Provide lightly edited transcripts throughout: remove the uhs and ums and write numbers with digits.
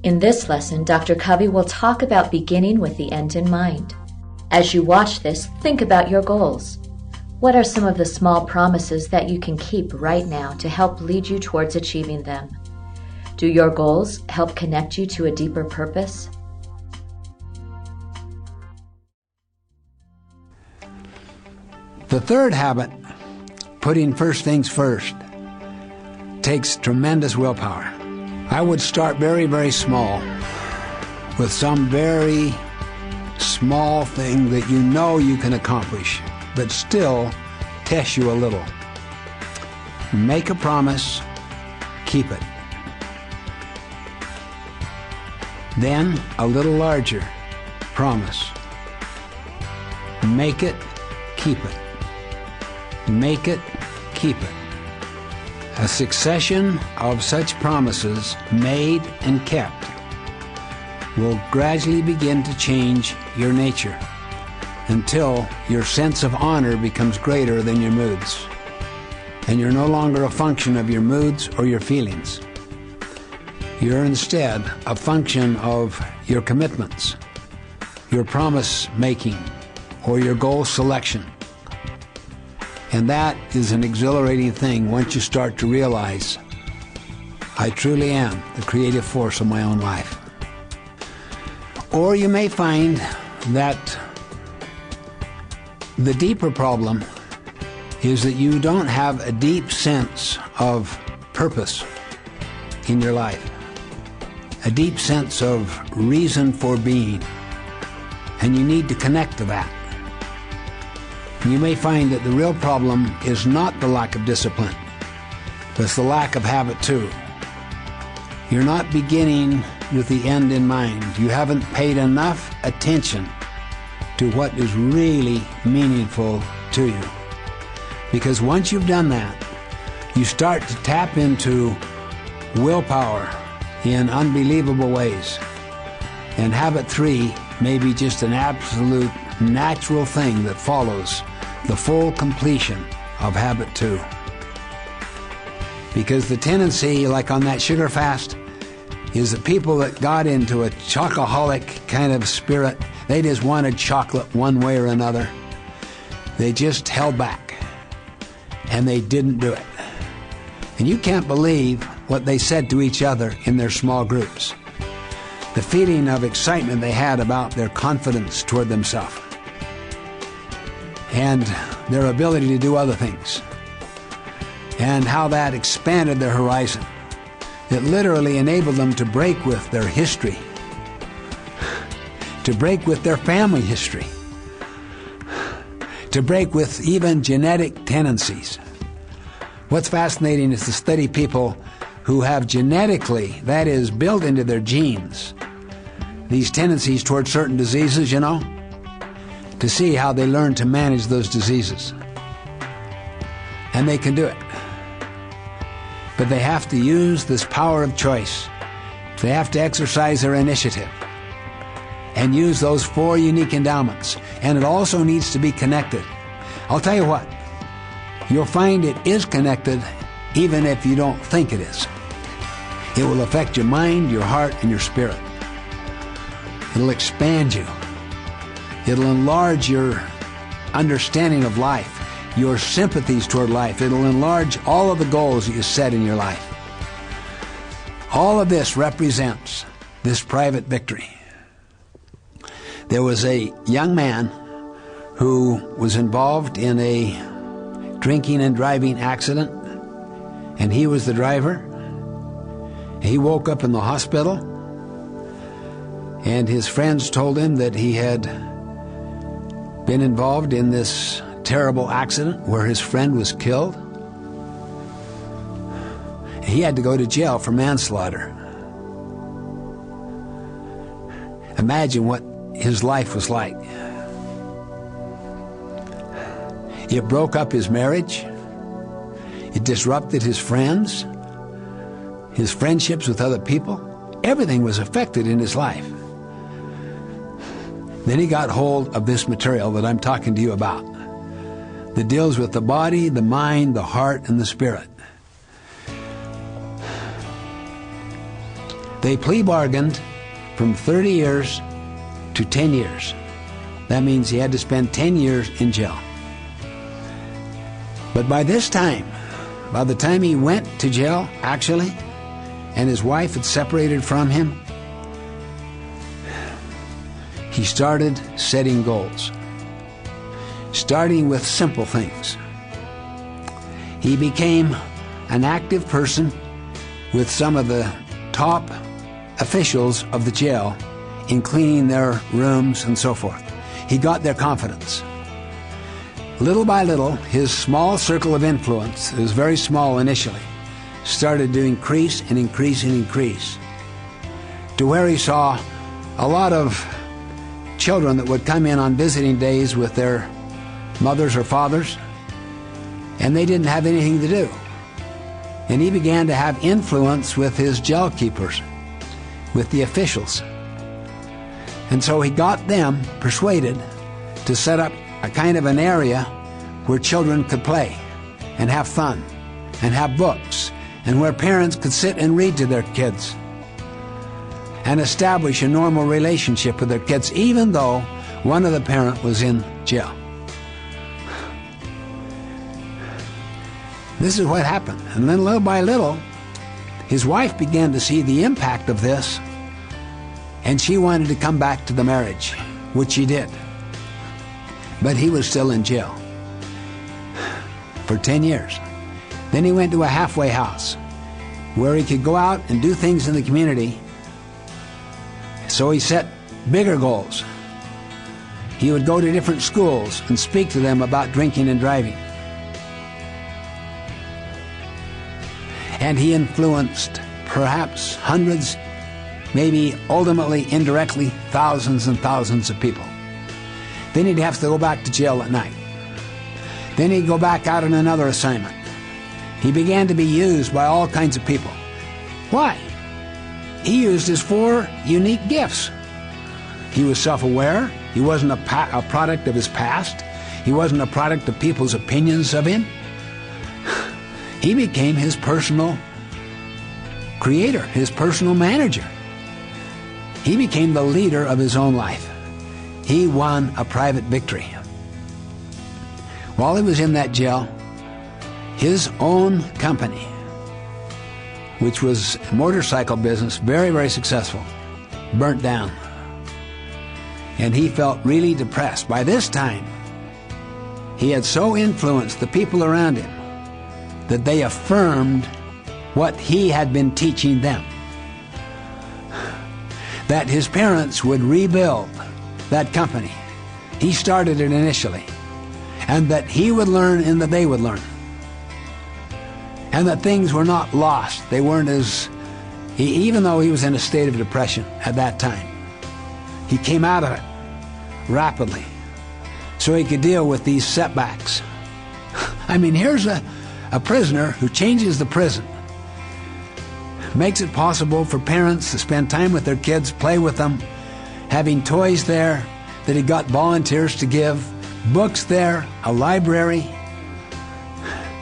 In this lesson, Dr. Covey will talk about beginning with the end in mind. As you watch this, think about your goals. What are some of the small promises that you can keep right now to help lead you towards achieving them? Do your goals help connect you to a deeper purpose? The third habit, putting first things first, takes tremendous willpower. I would start very, very small with some very small thing that you know you can accomplish, but still test you a little. Make a promise, keep it. Then a little larger promise. Make it, keep it. Make it, keep it. A succession of such promises made and kept will gradually begin to change your nature until your sense of honor becomes greater than your moods, and you're no longer a function of your moods or your feelings. You're instead a function of your commitments, your promise making, or your goal selection. And that is an exhilarating thing once you start to realize, I truly am the creative force of my own life. Or you may find that the deeper problem is that you don't have a deep sense of purpose in your life, a deep sense of reason for being, and you need to connect to that. You may find that the real problem is not the lack of discipline, but it's the lack of habit too. You're not beginning with the end in mind. You haven't paid enough attention to what is really meaningful to you. Because once you've done that, you start to tap into willpower in unbelievable ways. And habit 3 may be just an absolute natural thing that follows the full completion of habit 2. Because the tendency, like on that sugar fast, is that people that got into a chocoholic kind of spirit, they just wanted chocolate one way or another. They just held back, and they didn't do it. And you can't believe what they said to each other in their small groups. The feeling of excitement they had about their confidence toward themselves, and their ability to do other things, and how that expanded their horizon. It literally enabled them to break with their history, to break with their family history, to break with even genetic tendencies. What's fascinating is to study people who have genetically, that is, built into their genes, these tendencies toward certain diseases, to see how they learn to manage those diseases. And they can do it. But they have to use this power of choice. They have to exercise their initiative and use those 4 unique endowments. And it also needs to be connected. I'll tell you what, you'll find it is connected even if you don't think it is. It will affect your mind, your heart, and your spirit. It'll expand you. It'll enlarge your understanding of life, your sympathies toward life. It'll enlarge all of the goals that you set in your life. All of this represents this private victory. There was a young man who was involved in a drinking and driving accident, and he was the driver. He woke up in the hospital, and his friends told him that he had been involved in this terrible accident where his friend was killed. He had to go to jail for manslaughter. Imagine what his life was like. It broke up his marriage. It disrupted his friends, his friendships with other people. Everything was affected in his life. Then he got hold of this material that I'm talking to you about, that deals with the body, the mind, the heart, and the spirit. They plea bargained from 30 years to 10 years. That means he had to spend 10 years in jail. But by this time, by the time he went to jail, actually, and his wife had separated from him, he started setting goals, starting with simple things. He became an active person with some of the top officials of the jail in cleaning their rooms and so forth. He got their confidence. Little by little, his small circle of influence, it was very small initially, started to increase and increase and increase, to where he saw a lot of children that would come in on visiting days with their mothers or fathers, and they didn't have anything to do. And he began to have influence with his jail keepers, with the officials. And so he got them persuaded to set up a kind of an area where children could play and have fun and have books, and where parents could sit and read to their kids and establish a normal relationship with their kids, even though one of the parents was in jail. This is what happened. And then little by little, his wife began to see the impact of this, and she wanted to come back to the marriage, which she did. But he was still in jail for 10 years. Then he went to a halfway house where he could go out and do things in the community. So he set bigger goals. He would go to different schools and speak to them about drinking and driving. And he influenced perhaps hundreds, maybe ultimately, indirectly, thousands and thousands of people. Then he'd have to go back to jail at night. Then he'd go back out on another assignment. He began to be used by all kinds of people. Why? He used his 4 unique gifts. He was self-aware. He wasn't a product of his past. He wasn't a product of people's opinions of him. He became his personal creator, his personal manager. He became the leader of his own life. He won a private victory. While he was in that jail, his own company, which was a motorcycle business, very, very successful, burnt down. And he felt really depressed. By this time, he had so influenced the people around him that they affirmed what he had been teaching them. That his parents would rebuild that company. He started it initially. And that he would learn and that they would learn. And that things were not lost. They weren't even though he was in a state of depression at that time, he came out of it rapidly so he could deal with these setbacks. I mean, here's a prisoner who changes the prison, makes it possible for parents to spend time with their kids, play with them, having toys there that he got volunteers to give, books there, a library.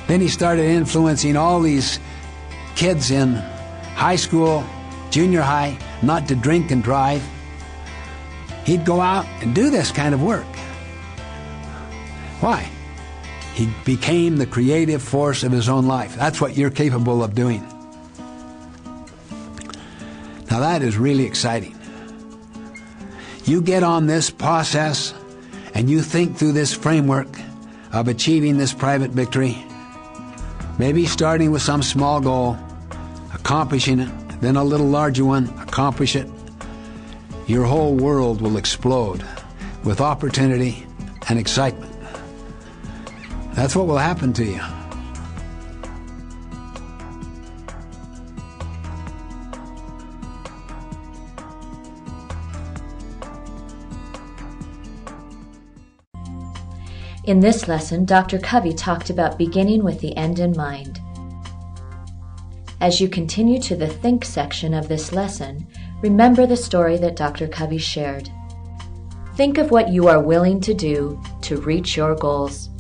Then he started influencing all these kids in high school, junior high, not to drink and drive. He'd go out and do this kind of work. Why? He became the creative force of his own life. That's what you're capable of doing. Now that is really exciting. You get on this process and you think through this framework of achieving this private victory, maybe starting with some small goal, accomplishing it, then a little larger one, accomplish it. Your whole world will explode with opportunity and excitement. That's what will happen to you. In this lesson, Dr. Covey talked about beginning with the end in mind. As you continue to the Think section of this lesson, remember the story that Dr. Covey shared. Think of what you are willing to do to reach your goals.